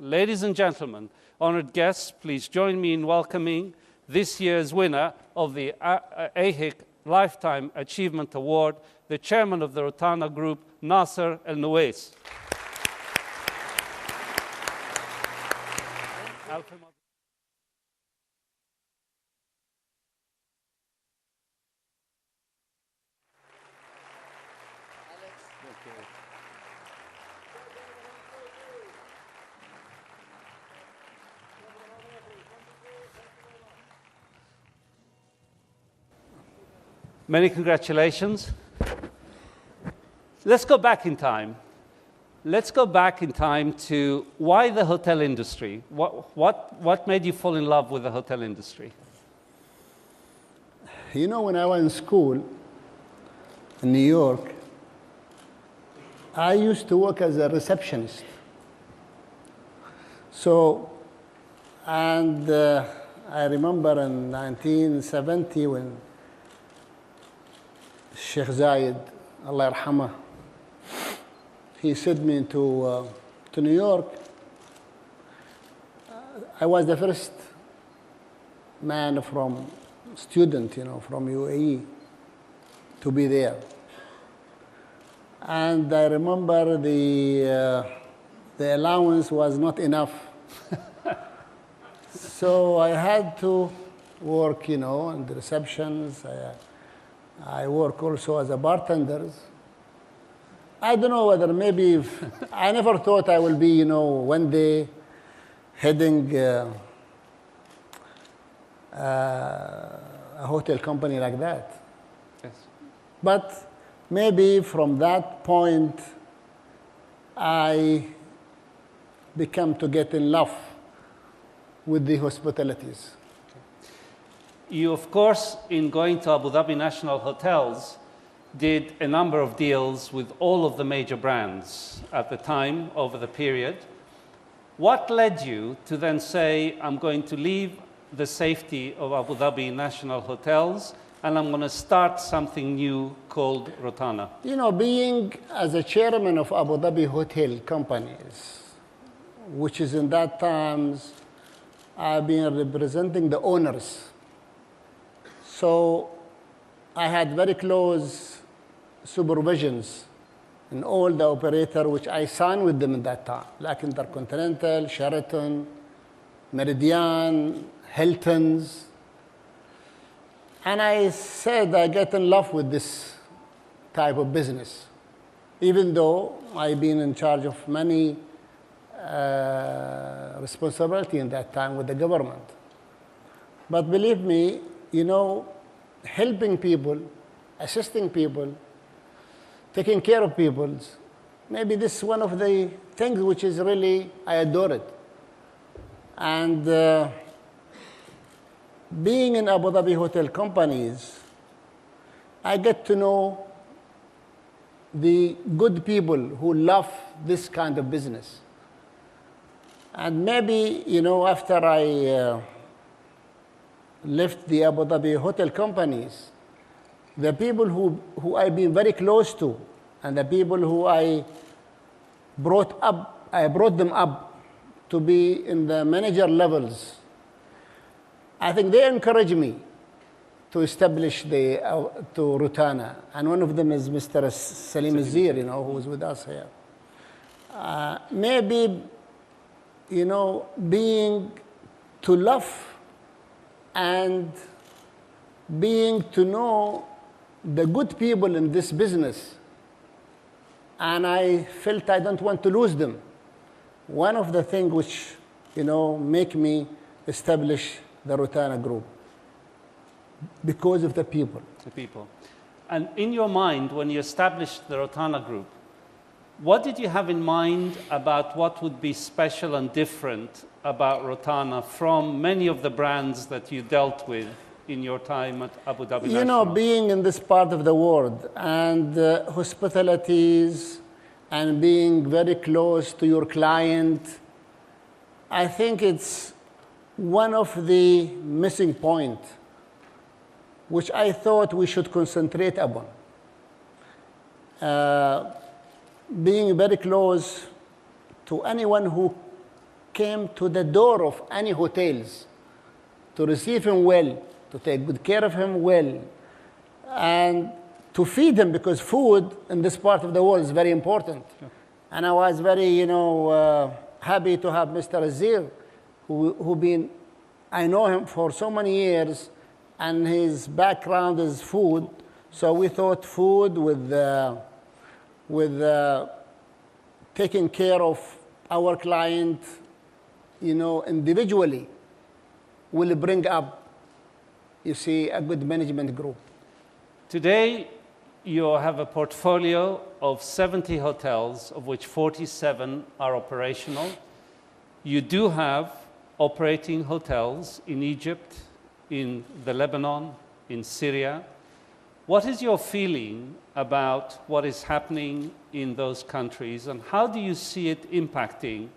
Ladies and gentlemen, honored guests, please join me in welcoming this year's winner of the AHIC Lifetime Achievement Award, the chairman of the Rotana Group, Nasser Al Nowais. Many congratulations. Let's go back in time. Let's go back in time to why the hotel industry? What made you fall in love with the hotel industry? You know, when I was in school in New York, I used to work as a receptionist. So, and I remember in 1970 when Sheikh Zayed, Allah yarhamah, he sent me to New York. I was the first man from student, you know, from UAE to be there. And I remember the allowance was not enough. So I had to work, you know, in the receptions. I work also as a bartender. I don't know whether maybe, I never thought I will be, you know, one day heading a hotel company like that. Yes. But maybe from that point, I became to get in love with the hospitalities. You, of course, in going to Abu Dhabi National Hotels, did a number of deals with all of the major brands at the time, over the period. What led you to then say, I'm going to leave the safety of Abu Dhabi National Hotels and I'm going to start something new called Rotana? You know, being as a chairman of Abu Dhabi hotel companies, which is in that times, I've been representing the owners. So I had very close supervisions in all the operator which I signed with them at that time, like Intercontinental, Sheraton, Meridian, Hilton's. And I said I get in love with this type of business, even though I've been in charge of many responsibility in that time with the government. But believe me, you know, helping people, assisting people, taking care of people, maybe this is one of the things which is really, I adore it. And being in Abu Dhabi hotel companies, I get to know the good people who love this kind of business. And maybe, you know, after I left the Abu Dhabi hotel companies, the people who I've been very close to and the people who I brought them up to be in the manager levels, I think they encouraged me to establish to Rotana. And one of them is Mr. Salim Azir, you know, who is with us here. Maybe, you know, being to love and being to know the good people in this business. And I felt I don't want to lose them. One of the things which, you know, make me establish the Rotana Group, because of the people. The people. And in your mind, when you established the Rotana Group, what did you have in mind about what would be special and different about Rotana from many of the brands that you dealt with in your time at Abu Dhabi National? You know, being in this part of the world and hospitalities and being very close to your client, I think it's one of the missing points which I thought we should concentrate upon. Being very close to anyone who came to the door of any hotels to receive him well, to take good care of him well, and to feed him, because food in this part of the world is very important. Sure. And I was very, happy to have Mr. Azir, I know him for so many years, and his background is food. So we thought food with taking care of our client, individually, will bring up, you see, a good management group. Today, you have a portfolio of 70 hotels, of which 47 are operational. You do have operating hotels in Egypt, in the Lebanon, in Syria. What is your feeling about what is happening in those countries, and how do you see it impacting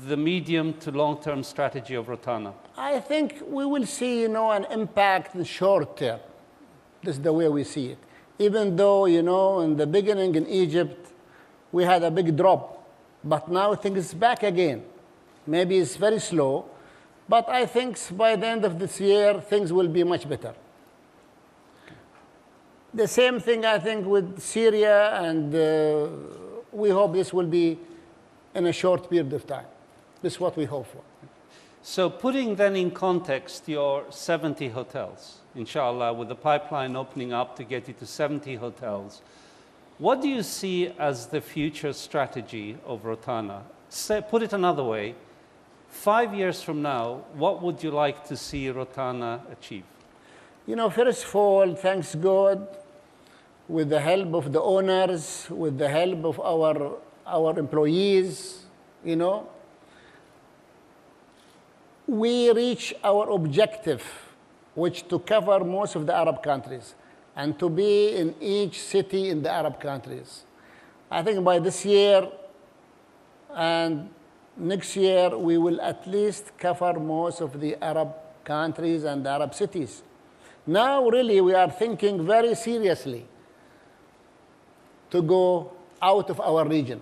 the medium to long-term strategy of Rotana? I think we will see, an impact in the short term. This is the way we see it. Even though, in the beginning in Egypt, we had a big drop, but now things are back again. Maybe it's very slow, but I think by the end of this year, things will be much better. The same thing, I think, with Syria, and we hope this will be in a short period of time. This is what we hope for. So putting then in context your 70 hotels, inshallah, with the pipeline opening up to get you to 70 hotels, what do you see as the future strategy of Rotana? Put it another way, 5 years from now, what would you like to see Rotana achieve? First of all, thanks God, with the help of the owners, with the help of our employees, we reach our objective, which to cover most of the Arab countries and to be in each city in the Arab countries. I think by this year and next year, we will at least cover most of the Arab countries and the Arab cities. Now, really, we are thinking very seriously to go out of our region.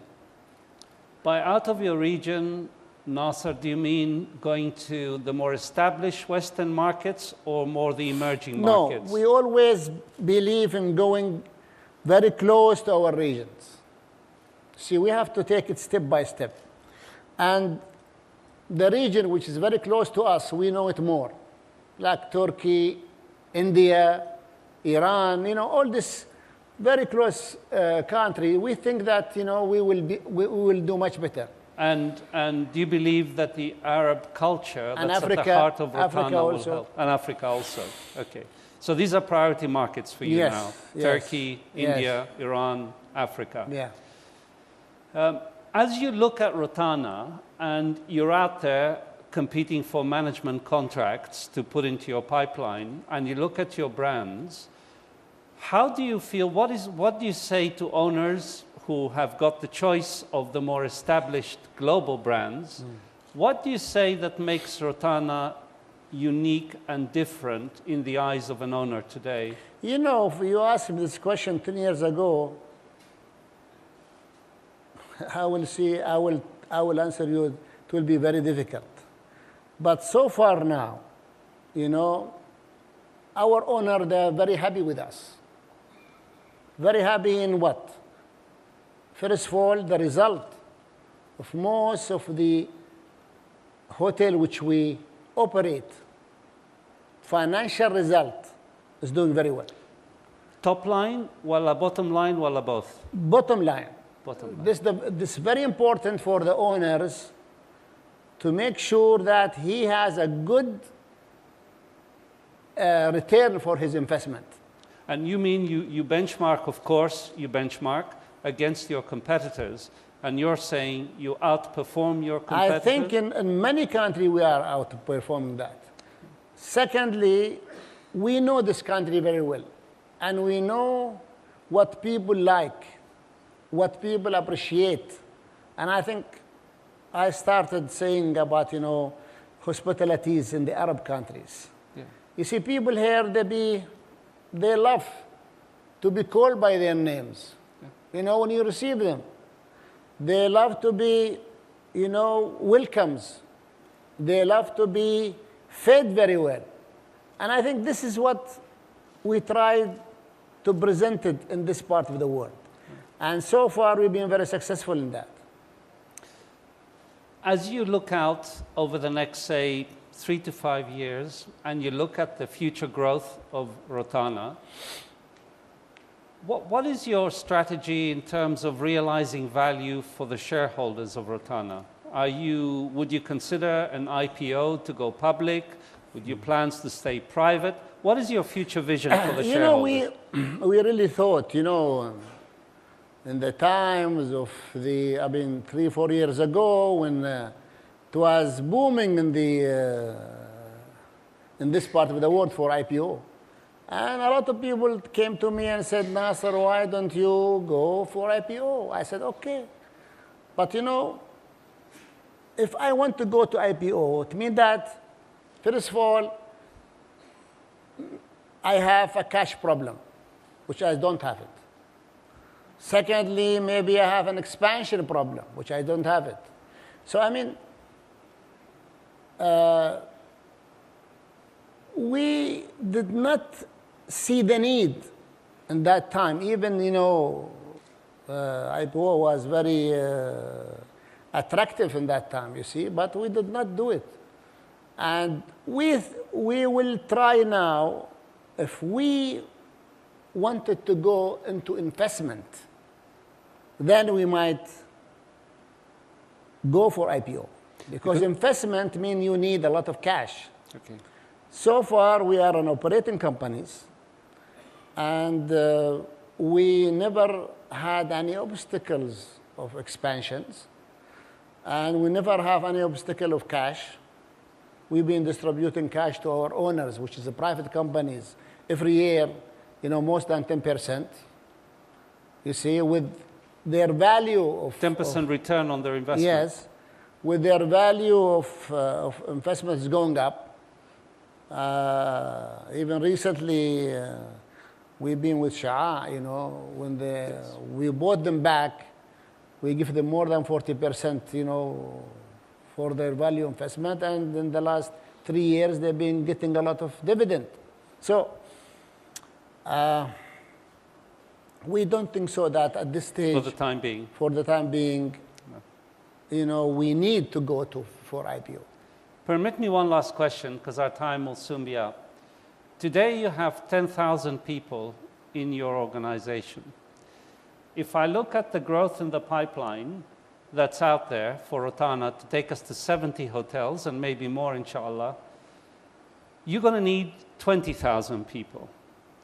By out of your region, Nasser, do you mean going to the more established Western markets or more the emerging markets? No, we always believe in going very close to our regions. See, we have to take it step by step. And the region which is very close to us, we know it more, like Turkey, India, Iran, all this very close country. We think that, we will do much better. And do you believe that the Arab culture and that's Africa, at the heart of Rotana Africa will also. help? And Africa also. Okay. So these are priority markets for you now. Yes. Turkey, India, Iran, Africa. Yeah. As you look at Rotana and you're out there competing for management contracts to put into your pipeline, and you look at your brands, how do you feel, what do you say to owners who have got the choice of the more established global brands? What do you say that makes Rotana unique and different in the eyes of an owner today? If you asked me this question 10 years ago, I will answer you, it will be very difficult. But so far now, our owner, they're very happy with us. Very happy in what? First of all, the result of most of the hotel which we operate, financial result is doing very well. Top line, wala bottom line, wala both? Bottom line. Bottom line. This is very important for the owners to make sure that he has a good return for his investment. And you mean you benchmark, of course, you benchmark against your competitors, and you're saying you outperform your competitors? I think in many countries we are outperforming that. Secondly, we know this country very well, and we know what people like, what people appreciate. And I think I started saying about, hospitalities in the Arab countries. Yeah. You see, people here, they love to be called by their names. Yeah. When you receive them, they love to be welcomes. They love to be fed very well. And I think this is what we tried to present it in this part of the world. And so far, we've been very successful in that. As you look out over the next, say, 3 to 5 years, and you look at the future growth of Rotana, what is your strategy in terms of realizing value for the shareholders of Rotana? Would you consider an IPO to go public? Would you plans to stay private? What is your future vision for the shareholders? We really thought, in the times of 3 or 4 years ago, when it was booming in this part of the world for IPO. And a lot of people came to me and said, Nasser, why don't you go for IPO? I said, okay. But if I want to go to IPO, it means that, first of all, I have a cash problem, which I don't have it. Secondly, maybe I have an expansion problem, which I don't have it. So, we did not see the need in that time. Even, IPO was very attractive in that time, you see, but we did not do it. And we will try now, if we wanted to go into investment, then we might go for IPO. Because investment means you need a lot of cash. Okay. So far, we are an operating companies, and we never had any obstacles of expansions, and we never have any obstacle of cash. We've been distributing cash to our owners, which is the private companies, every year, more than 10%. You see, with their value of 10% return on their investment. Yes, with their value of investments going up. Even recently, we've been with Shah, when we bought them back, we give them more than 40%, for their value investment, and in the last 3 years, they've been getting a lot of dividend. So, we don't think so that at this stage, for the time being, we need to go for IPO. Permit me one last question, because our time will soon be up. Today, you have 10,000 people in your organization. If I look at the growth in the pipeline that's out there for Rotana to take us to 70 hotels and maybe more, inshallah, you're going to need 20,000 people.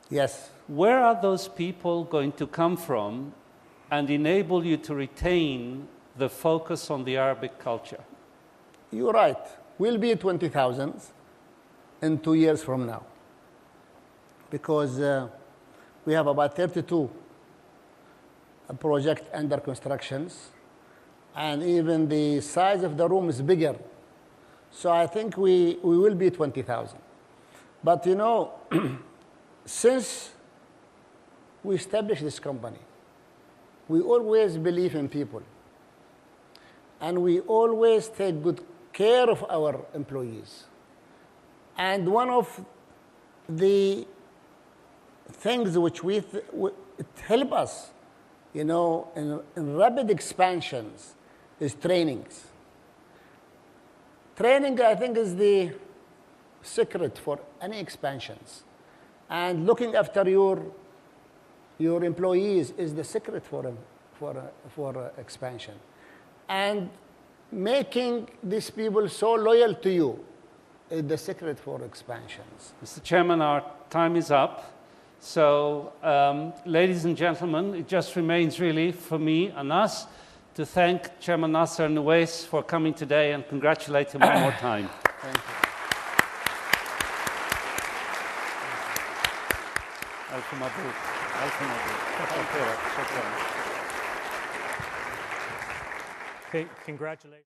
Yes. Where are those people going to come from and enable you to retain the focus on the Arabic culture? You're right. We'll be 20,000 in 2 years from now, because we have about 32 projects under constructions, and even the size of the room is bigger. So I think we will be 20,000. But since we established this company, we always believe in people. And we always take good care of our employees. And one of the things which it help us, in rapid expansions is trainings. Training, I think, is the secret for any expansions. And looking after your employees is the secret for expansion. And making these people so loyal to you is the secret for expansions. Mr. Chairman, our time is up. So, ladies and gentlemen, it just remains really for me and us to thank Chairman Nasser Al Nowais for coming today and congratulate him one more time. Thank you. Alf Mabrouk. Okay, congratulations.